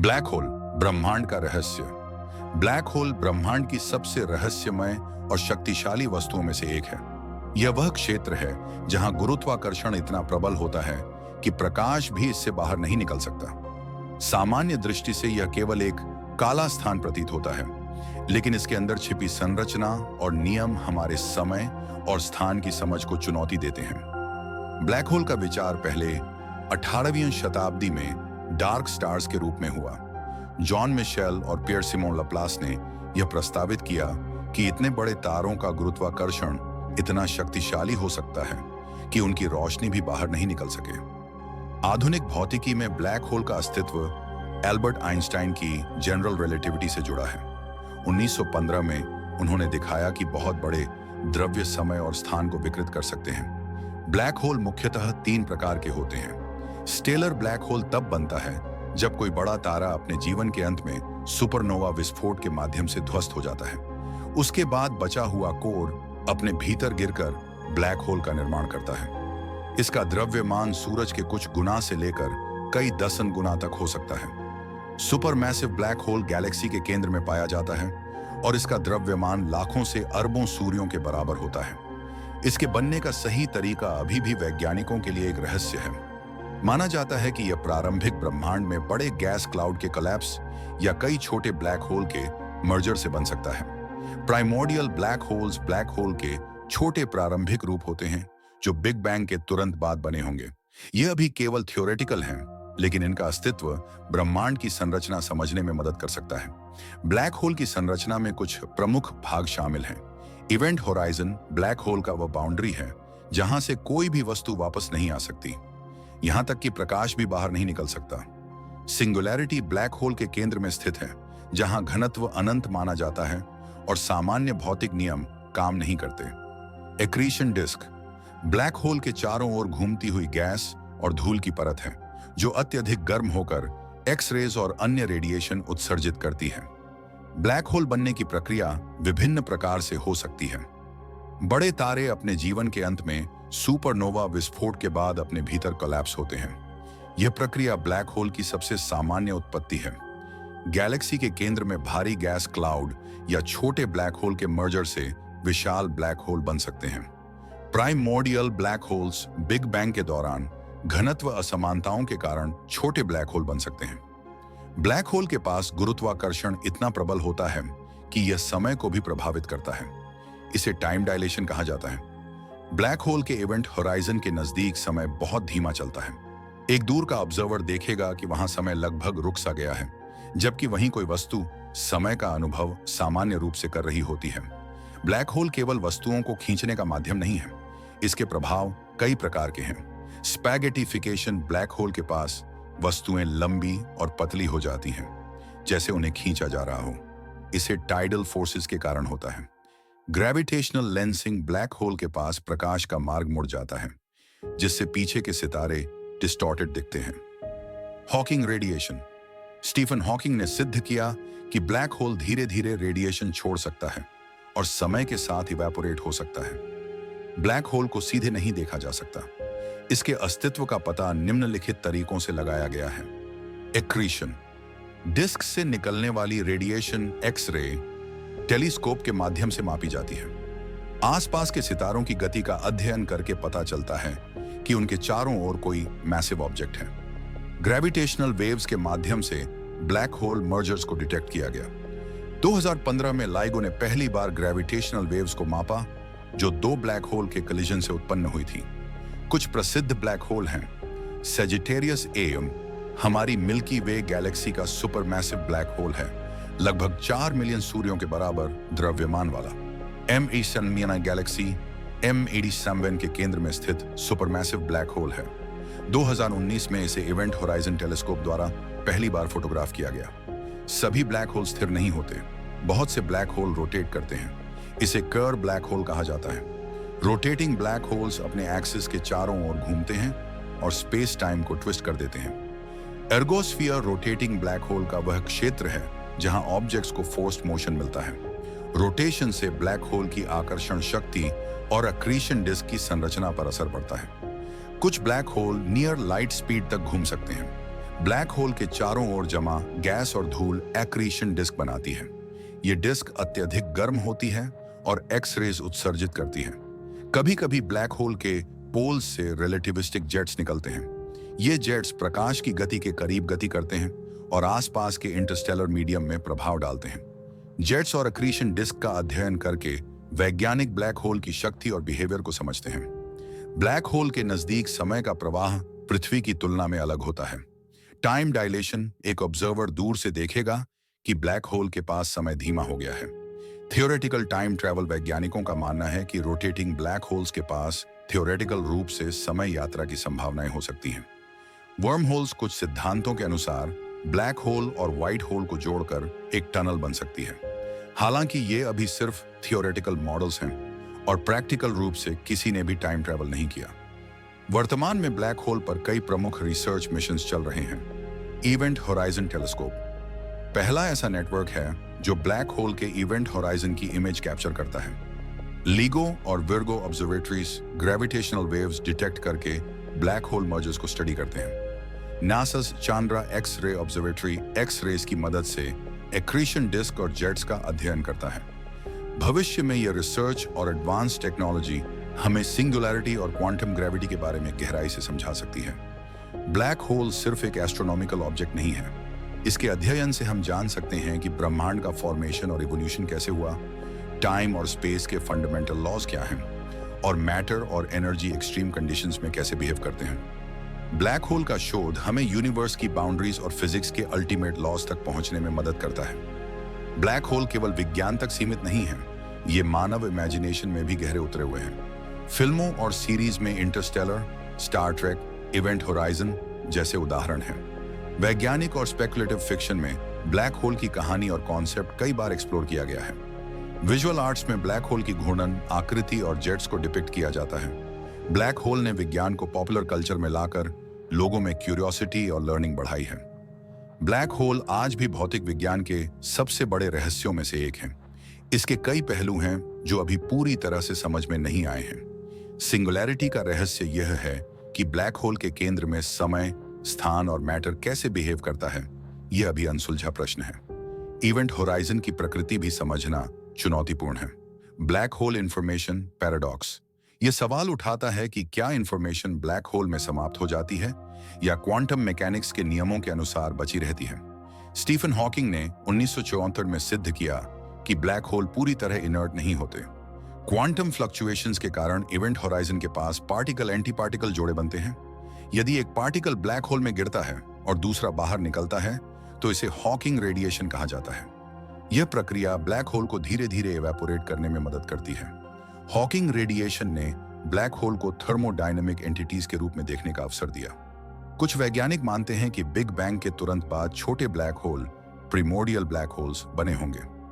Black hole ब्रह्मांड का रहस्य। ब्लैक होल ब्रह्मांड की सबसे रहस्यमय और शक्तिशाली वस्तुओं में से एक है। यह वह क्षेत्र है जहां गुरुत्वाकर्षण इतना प्रबल होता है कि प्रकाश भी इससे बाहर नहीं निकल सकता। सामान्य दृष्टि से यह केवल एक काला स्थान प्रतीत होता है, लेकिन इसके अंदर छिपी संरचना और नियम हमारे समय और स्थान की समझ को चुनौती देते हैं। ब्लैक होल का विचार पहले 18वीं शताब्दी में डार्क स्टार्स के रूप में हुआ। जॉन मिशेल और पियर सिमोन लप्लास ने यह प्रस्तावित किया कि इतने बड़े तारों का गुरुत्वाकर्षण इतना शक्तिशाली हो सकता है कि उनकी रोशनी भी बाहर नहीं निकल सके। आधुनिक भौतिकी में ब्लैक होल का अस्तित्व एल्बर्ट आइंस्टाइन की जनरल रिलेटिविटी से जुड़ा है। 1915 में उन्होंने दिखाया कि बहुत बड़े द्रव्य समय और स्थान को विकृत कर सकते हैं। ब्लैक होल मुख्यतः 3 प्रकार के होते हैं। स्टेलर ब्लैक होल तब बनता है जब कोई बड़ा तारा अपने जीवन के अंत में सुपरनोवा विस्फोट के माध्यम से ध्वस्त हो जाता है। उसके बाद बचा हुआ कोर अपने भीतर गिरकर ब्लैक होल का निर्माण करता है। इसका द्रव्यमान सूरज के कुछ गुना से लेकर कई दसन गुना तक हो सकता है। सुपरमैसिव ब्लैक होल गैलेक्सी के केंद्र में पाया जाता है और इसका द्रव्यमान लाखों से अरबों सूर्यों के बराबर होता है। इसके बनने का सही तरीका अभी भी वैज्ञानिकों के लिए एक रहस्य है। माना जाता है कि यह प्रारंभिक ब्रह्मांड में बड़े गैस क्लाउड के कोलैप्स या कई छोटे ब्लैक होल के मर्जर से बन सकता है। प्राइमोर्डियल ब्लैक होल के छोटे प्रारंभिक रूप होते हैं जो बिग बैंग के तुरंत बाद बने होंगे। यह अभी केवल थ्योरेटिकल हैं, लेकिन इनका अस्तित्व ब्रह्मांड की संरचना समझने में मदद कर सकता है। ब्लैक होल की संरचना में कुछ प्रमुख भाग शामिल हैं। इवेंट होराइजन ब्लैक होल का वह बाउंड्री है जहां से कोई भी वस्तु वापस नहीं आ सकती, यहां तक कि प्रकाश भी बाहर नहीं निकल सकता। सिंगुलैरिटी ब्लैक होल के केंद्र में स्थित है, जहां घनत्व अनंत माना जाता है और सामान्य भौतिक नियम काम नहीं करते। एक्रीशन डिस्क ब्लैक होल के चारों ओर घूमती हुई गैस और धूल की परत है जो अत्यधिक गर्म होकर एक्स-रेज और अन्य रेडिएशन उत्सर्जित करती है। ब्लैक होल बनने की प्रक्रिया विभिन्न प्रकार से हो सकती है। बड़े तारे अपने जीवन के अंत में सुपरनोवा विस्फोट के बाद अपने भीतर कोलैप्स होते हैं। यह प्रक्रिया ब्लैक होल की सबसे सामान्य उत्पत्ति है। गैलेक्सी के केंद्र में भारी गैस क्लाउड या छोटे ब्लैक होल के मर्जर से विशाल ब्लैक होल बन सकते हैं। Primordial black holes big bang के दौरान घनत्व असमानताओं के कारण छोटे ब्लैक होल बन सकते हैं। ब्लैक होल के पास गुरुत्वाकर्षण इतना प्रबल होता है कि यह समय को भी प्रभावित करता है। इसे टाइम डायलेशन कहा जाता है। ब्लैक होल के इवेंट होराइजन के नजदीक समय बहुत धीमा चलता है। एक दूर का ऑब्जर्वर देखेगा कि वहां समय लगभग रुक सा गया है, जबकि वहीं कोई वस्तु समय का अनुभव सामान्य रूप से कर रही होती है। ब्लैक होल केवल वस्तुओं को खींचने का माध्यम नहीं है, इसके प्रभाव कई प्रकार के हैं। स्पैगेटिफिकेशन ब्लैक होल के पास वस्तुएं लंबी और पतली हो जाती हैं, जैसे उन्हें खींचा जा रहा हो। इसे टाइडल फोर्सेस के कारण होता है। ग्रेविटेशनल लेंसिंग ब्लैक होल के पास प्रकाश का मार्ग मुड़ जाता है, जिससे पीछे के सितारे डिस्टॉर्टेड दिखते हैं। हॉकिंग रेडिएशन स्टीफन हॉकिंग ने सिद्ध किया कि ब्लैक होल धीरे धीरे रेडिएशन छोड़ सकता है और समय के साथ इवेपोरेट हो सकता है। ब्लैक होल को सीधे नहीं देखा जा सकता। इसके अस्तित्व का पता निम्नलिखित तरीकों से लगाया गया है। एक्रीशन डिस्क से निकलने वाली रेडिएशन एक्स-रे टेलीस्कोप के माध्यम से मापी जाती है। आसपास के सितारों की गति का अध्ययन करके पता चलता है कि उनके चारों ओर कोई मैसिव ऑब्जेक्ट है। ग्रेविटेशनल वेव्स के माध्यम से ब्लैक होल मर्जर्स को डिटेक्ट किया गया। 2015 में लाइगो ने पहली बार ग्रेविटेशनल वेव्स को मापा जो 2 ब्लैक होल के कोलिजन से उत्पन्न हुई थी। कुछ प्रसिद्ध ब्लैक होल हैं। सेजिटेरियस एम हमारी मिल्की वे गैलेक्सी का सुपरमैसिव ब्लैक होल है, लगभग 4 मिलियन सूर्यों के बराबर द्रव्यमान वाला। M87 गैलेक्सी M87 के केंद्र में स्थित सुपरमैसिव ब्लैक होल है। 2019 में इसे इवेंट होराइजन टेलीस्कोप द्वारा पहली बार फोटोग्राफ किया गया। सभी ब्लैक होल स्थिर नहीं होते, बहुत से ब्लैक होल रोटेट करते हैं। इसे कर्व ब्लैक होल कहा जाता है। रोटेटिंग ब्लैक होल्स अपने एक्सिस के चारों ओर घूमते हैं और स्पेस टाइम को ट्विस्ट कर देते हैं। एर्गोस्फीयर रोटेटिंग ब्लैक होल का वह क्षेत्र है जहां ऑब्जेक्ट्स को फोर्स्ड मोशन मिलता है। रोटेशन से ब्लैक होल की आकर्षण शक्ति और अक्रीशन डिस्क की संरचना पर असर पड़ता है। कुछ black hole near light speed तक घूम सकते हैं। ब्लैक होल के चारों ओर जमा गैस और धूल एक्रीशन डिस्क बनाती है। ये डिस्क अत्यधिक गर्म होती है और एक्स रेज उत्सर्जित करती है। कभी कभी ब्लैक होल के पोल्स से रिलेटिविस्टिक जेट्स निकलते हैं। ये जेट्स प्रकाश की गति के करीब गति करते हैं और आसपास के इंटरस्टेलर मीडियम में प्रभाव डालते हैं। जेट्स और एक्रीशन डिस्क का अध्ययन करके वैज्ञानिक ब्लैक होल की शक्ति और बिहेवियर को समझते हैं। ब्लैक होल के नजदीक समय का प्रवाह पृथ्वी की तुलना में अलग होता है। टाइम डायलेशन, एक ऑब्जर्वर दूर से देखेगा कि ब्लैक होल के पास समय धीमा हो गया है। थियोरेटिकल टाइम ट्रैवल वैज्ञानिकों का मानना है कि रोटेटिंग ब्लैक होल्स के पास थियोरेटिकल रूप से समय यात्रा की संभावनाएं हो सकती हैं। वर्म होल्स कुछ सिद्धांतों के अनुसार ब्लैक होल और व्हाइट होल को जोड़कर एक टनल बन सकती है। हालांकि ये अभी सिर्फ थियोरेटिकल मॉडल्स हैं और प्रैक्टिकल रूप से किसी ने भी टाइम ट्रैवल नहीं किया। वर्तमान में ब्लैक होल पर कई प्रमुख रिसर्च मिशंस चल रहे हैं। इवेंट होराइजन टेलीस्कोप पहला ऐसा नेटवर्क है जो ब्लैक होल के इवेंट होराइजन की इमेज कैप्चर करता है। लीगो और Virgo observatories gravitational waves detect करके ब्लैक होल मर्जर्स को स्टडी करते हैं। NASA's Chandra X ray observatory X rays की मदद से एक्रीशन डिस्क और जेट्स का अध्ययन करता है। भविष्य में यह रिसर्च और एडवांस टेक्नोलॉजी हमें सिंगुलैरिटी और क्वांटम ग्रेविटी के बारे में गहराई से समझा सकती है। ब्लैक होल सिर्फ एक एस्ट्रोनॉमिकल ऑब्जेक्ट नहीं है। इसके अध्ययन से हम जान सकते हैं कि ब्रह्मांड का फॉर्मेशन और इवोल्यूशन कैसे हुआ, टाइम और स्पेस के फंडामेंटल लॉज क्या हैं, और मैटर और एनर्जी एक्सट्रीम कंडीशंस में कैसे बिहेव करते हैं। ब्लैक होल का शोध हमें यूनिवर्स की बाउंड्रीज और फिजिक्स के अल्टीमेट लॉज तक पहुंचने में मदद करता है। ब्लैक होल केवल विज्ञान तक सीमित नहीं है, ये मानव इमेजिनेशन में भी गहरे उतरे हुए हैं। फिल्मों और सीरीज में Interstellar, Star Trek, event horizon जैसे उदाहरण हैं। वैज्ञानिक और स्पेकुलेटिव फिक्शन में ब्लैक होल की कहानी और कॉन्सेप्ट कई बार एक्सप्लोर किया गया है। विजुअल आर्ट्स में ब्लैक होल की घूर्णन, आकृति और जेट्स को डिपिक्ट किया जाता है। ब्लैक होल ने विज्ञान को पॉपुलर कल्चर में लाकर लोगों में क्यूरियोसिटी और लर्निंग बढ़ाई है। ब्लैक होल आज भी भौतिक विज्ञान के सबसे बड़े रहस्यों में से एक है। इसके कई पहलू हैं जो अभी पूरी तरह से समझ में नहीं आए हैं। सिंगुलैरिटी का रहस्य यह है कि ब्लैक होल के केंद्र में समय, स्थान और मैटर कैसे बिहेव करता है, यह अभी अनसुलझा प्रश्न है। इवेंट होराइजन की प्रकृति भी समझना चुनौतीपूर्ण है। ब्लैक होल इंफॉर्मेशन पैराडॉक्स यह सवाल उठाता है कि क्या इंफॉर्मेशन ब्लैक होल में समाप्त हो जाती है या क्वांटम मैकेनिक्स के नियमों के अनुसार बची रहती है। स्टीफन हॉकिंग ने 1974 में सिद्ध किया कि ब्लैक होल पूरी तरह इनर्ट नहीं होते। क्वांटम फ्लक्चुएशंस के कारण इवेंट होराइजन के पास पार्टिकल एंटी पार्टिकल जोड़े बनते हैं। यदि एक पार्टिकल ब्लैक होल में गिरता है और दूसरा बाहर निकलता है तो इसे हॉकिंग रेडिएशन कहा जाता है। यह प्रक्रिया ब्लैक होल को धीरे धीरे इवेपोरेट करने में मदद करती है। हॉकिंग रेडिएशन ने ब्लैक होल को थर्मोडायनेमिक एंटिटीज के रूप में देखने का अवसर दिया। कुछ वैज्ञानिक मानते हैं कि बिग बैंग के तुरंत बाद छोटे ब्लैक होल, प्रिमोर्डियल ब्लैक होल्स बने होंगे।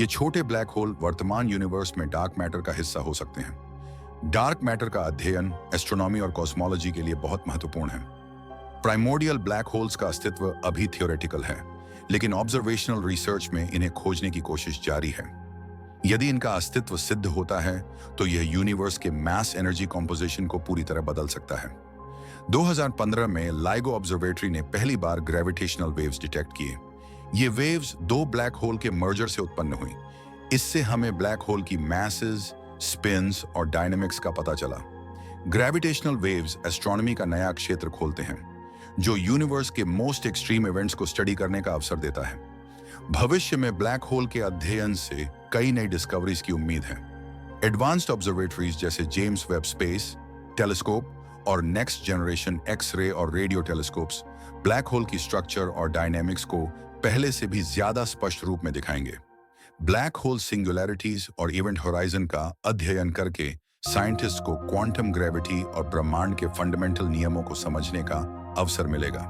ये छोटे ब्लैक होल वर्तमान यूनिवर्स में डार्क मैटर का हिस्सा हो सकते हैं। डार्क मैटर का अध्ययन एस्ट्रोनॉमी और कॉस्मोलॉजी के लिए बहुत महत्वपूर्ण है। प्राइमोर्डियल ब्लैक होल्स का अस्तित्व अभी थियोरेटिकल है, लेकिन ऑब्जर्वेशनल रिसर्च में इन्हें खोजने की कोशिश जारी है। यदि इनका अस्तित्व सिद्ध होता है तो यह यूनिवर्स के मास एनर्जी कॉम्पोजिशन को पूरी तरह बदल सकता है। 2015 में लाइगो ऑब्जर्वेटरी ने पहली बार ग्रेविटेशनल वेव्स डिटेक्ट किए। ये वेव्स दो ब्लैक होल के मर्जर से उत्पन्न हुई। इससे हमें ब्लैक होल की मैसेस, स्पिन्स और डायनेमिक्स का पता चला। ग्रेविटेशनल वेव्स एस्ट्रोनॉमी का नया क्षेत्र खोलते हैं, जो यूनिवर्स के मोस्ट एक्सट्रीम इवेंट्स को स्टडी करने का अवसर देता है। भविष्य में ब्लैक होल के अध्ययन से कई नई डिस्कवरीज की उम्मीद है। एडवांस्ड ऑब्जर्वेटरीज जैसे जेम्स वेब स्पेस टेलीस्कोप और नेक्स्ट जनरेशन एक्स-रे और रेडियो टेलीस्कोप्स ब्लैक होल की स्ट्रक्चर और डायनेमिक्स को पहले से भी ज्यादा स्पष्ट रूप में दिखाएंगे। ब्लैक होल सिंगुलैरिटीज और इवेंट होराइजन का अध्ययन करके साइंटिस्ट को क्वांटम ग्रेविटी और ब्रह्मांड के फंडामेंटल नियमों को समझने का अवसर मिलेगा।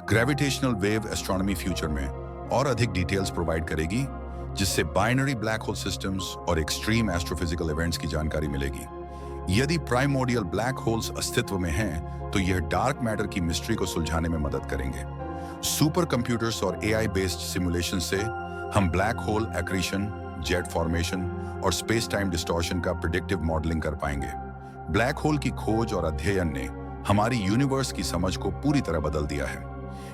ग्रेविटेशनल वेव एस्ट्रोनॉमी फ्यूचर में और अधिक डिटेल्स प्रोवाइड करेगी, जिससे बाइनरी ब्लैक होल सिस्टम्स और एक्सट्रीम एस्ट्रोफिजिकल इवेंट्स की जानकारी मिलेगी। यदि प्राइमोर्डियल ब्लैक होल्स अस्तित्व में हैं, तो यह डार्क मैटर की मिस्ट्री को सुलझाने में मदद करेंगे। सुपर कंप्यूटर्स और एआई बेस्ड सिमुलेशन से हम black hole accretion, jet formation और स्पेस टाइम डिस्टॉर्शन का प्रिडिक्टिव मॉडलिंग कर पाएंगे। ब्लैक होल की खोज और अध्ययन ने हमारी यूनिवर्स की समझ को पूरी तरह बदल दिया है।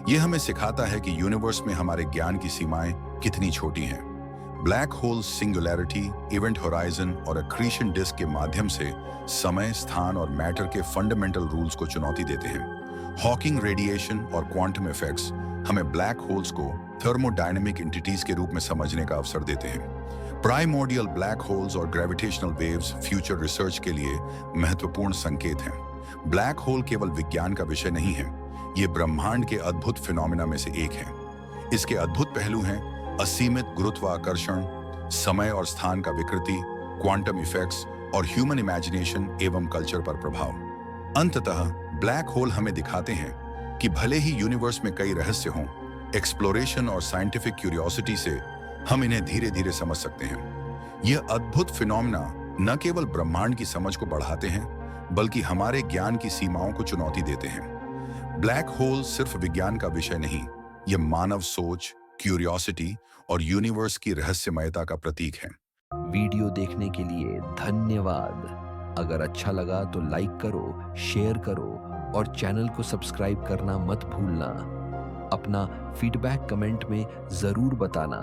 ये हमें सिखाता है कि यूनिवर्स में हमारे ज्ञान की सीमाएं कितनी छोटी हैं। Black hole singularity, event horizon और अक्रीशन डिस्क के माध्यम से समय, स्थान और मैटर के फंडामेंटल रूल्स को चुनौती देते हैं। हॉकिंग रेडिएशन और क्वांटम इफेक्ट्स हमें ब्लैक होल्स को थर्मोडायनेमिक एंटिटीज के रूप में समझने का अवसर देते हैं। प्राइमोर्डियल ब्लैक होल्स और ग्रेविटेशनल वेव्स फ्यूचर रिसर्च के लिए महत्वपूर्ण संकेत हैं। ब्लैक होल केवल विज्ञान का विषय नहीं है, ये ब्रह्मांड के अद्भुत फिनोमिना में से एक है। इसके अद्भुत पहलू हैं असीमित गुरुत्वाकर्षण, समय और स्थान का विकृति, क्वांटम इफेक्ट्स और ह्यूमन इमेजिनेशन एवं कल्चर पर प्रभाव। अंततः ब्लैक होल हमें दिखाते हैं कि भले ही यूनिवर्स में कई रहस्य हों, एक्सप्लोरेशन और साइंटिफिक क्यूरियोसिटी से हम इन्हें धीरे धीरे समझ सकते हैं। यह अद्भुत फिनोमिना न केवल ब्रह्मांड की समझ को बढ़ाते हैं, बल्कि हमारे ज्ञान की सीमाओं को चुनौती देते हैं। ब्लैक होल सिर्फ विज्ञान का विषय नहीं, यह मानव सोच, क्यूरियोसिटी और यूनिवर्स की रहस्यमयता का प्रतीक है। वीडियो देखने के लिए धन्यवाद। अगर अच्छा लगा तो लाइक करो, शेयर करो और चैनल को सब्सक्राइब करना मत भूलना। अपना फीडबैक कमेंट में जरूर बताना।